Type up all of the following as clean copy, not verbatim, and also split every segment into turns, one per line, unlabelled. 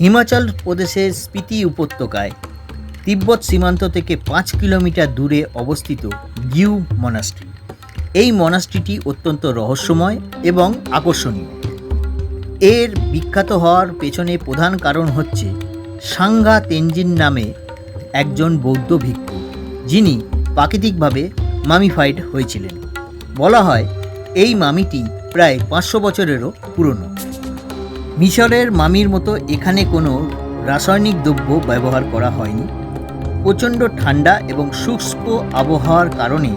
হিমাচল প্রদেশের স্পিতি উপত্যকায় তিব্বত সীমান্ত থেকে 5 কিলোমিটার দূরে অবস্থিত গিউ মনাস্ট্রি। এই মনাস্ট্রিটি অত্যন্ত রহস্যময় এবং আকর্ষণীয়। এর বিখ্যাত হওয়ার পেছনে প্রধান কারণ হচ্ছে সাঙ্গা তেনজিন নামে একজন বৌদ্ধ ভিক্ষু, যিনি প্রাকৃতিকভাবে মামিফাইড হয়েছিলেন। বলা হয় এই মামিটি প্রায় 500 বছরেরও পুরনো। মিশরের মামির মতো এখানে কোনো রাসায়নিক দ্রব্য ব্যবহার করা হয়নি। প্রচণ্ড ঠান্ডা এবং শুষ্ক আবহাওয়ার কারণে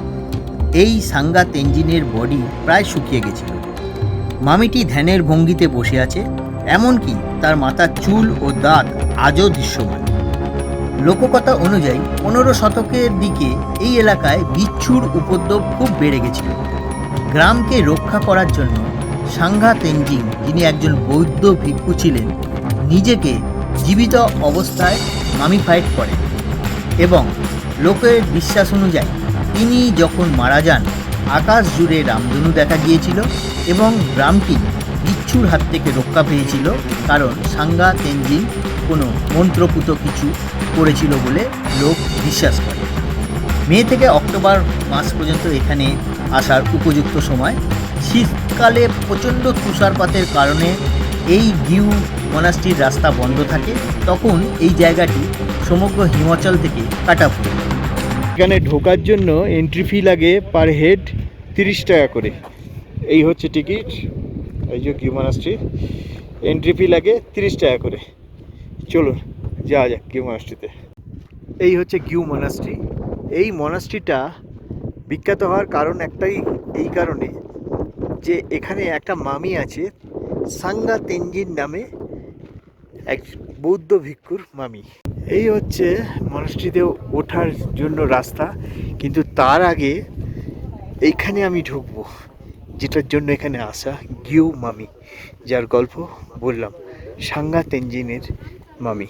এই সাঙ্গা তেনজিনের বডি প্রায় শুকিয়ে গেছিল। মামিটি ধ্যানের ভঙ্গিতে বসে আছে, এমনকি তার মাথার চুল ও দাঁত আজও দৃশ্যমান। লোককথা অনুযায়ী 15 শতকের দিকে এই এলাকায় বিচ্ছুর উপদ্রব খুব বেড়ে গেছিল। গ্রামকে রক্ষা করার জন্য সাঙ্গা তেনজিন, যিনি একজন বৌদ্ধ ভিক্ষু ছিলেন, নিজেকে জীবিত অবস্থায় মামিফাইড করেন এবং লোকের বিশ্বাস অনুযায়ী তিনি যখন মারা যান আকাশ জুড়ে রামধনু দেখা গিয়েছিল এবং গ্রামটি বিচ্ছুর হাত থেকে রক্ষা পেয়েছিল, কারণ সাঙ্গা তেনজিন কোনো মন্ত্রপুত কিছু করেছিল বলে লোক বিশ্বাস করে। মে থেকে অক্টোবর মাস পর্যন্ত এখানে আসার উপযুক্ত সময়। শীতকালে প্রচণ্ড তুষারপাতের কারণে এই গিউ মনাস্ট্রির রাস্তা বন্ধ থাকে, তখন এই জায়গাটি সমগ্র হিমাচল থেকে কাটা পড়ে।
এখানে ঢোকার জন্য এন্ট্রি ফি লাগে পার হেড 30 টাকা করে। এই হচ্ছে টিকিট। এই যে গিউ মনাস্ট্রি, এন্ট্রি ফি লাগে 30 টাকা করে। চলুন যাওয়া যাক গিউ মনাস্ট্রিতে। এই হচ্ছে গিউ মনাস্ট্রি। এই মনাস্ট্রিটা বিখ্যাত হওয়ার কারণ একটাই, এই কারণে যে এখানে একটা মামি আছে সাঙ্গা তেনজিন নামে, এক বৌদ্ধ ভিক্ষুর মামি। এই হচ্ছে মনাস্ট্রিতে ওঠার জন্য রাস্তা, কিন্তু তার আগে এইখানে আমি ঢুকবো, যেটার জন্য এখানে আসা, গিউ মামি, যার গল্প বললাম, সাঙ্গা তেনজিনের মামি,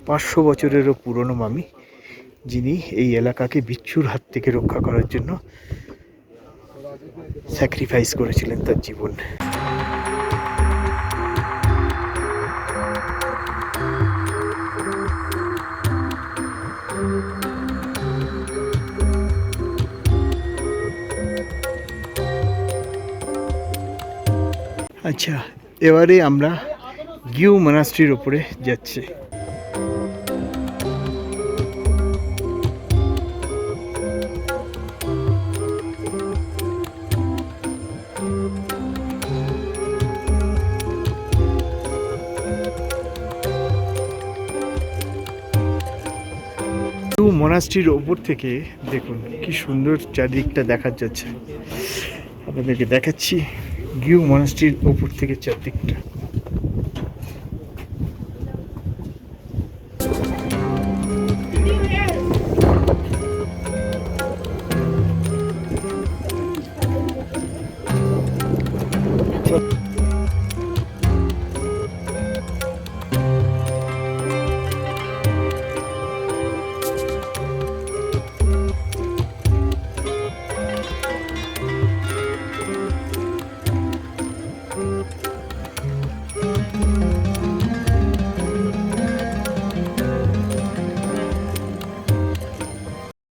500 বছরেরও পুরনো মামি, যিনি এই এলাকাকে বিচ্ছুর হাত থেকে রক্ষা করার জন্য স্যাক্রিফাইস করেছিলেন তার জীবন। আচ্ছা, এবারে আমরা গিউ মনাস্ট্রির উপরে যাচ্ছি। গিউ মনাস্ট্রির ওপর থেকে দেখুন কি সুন্দর চারদিকটা দেখা যাচ্ছে। আপনাদেরকে দেখাচ্ছি গিউ মনাস্ট্রির ওপর থেকে চারদিকটা।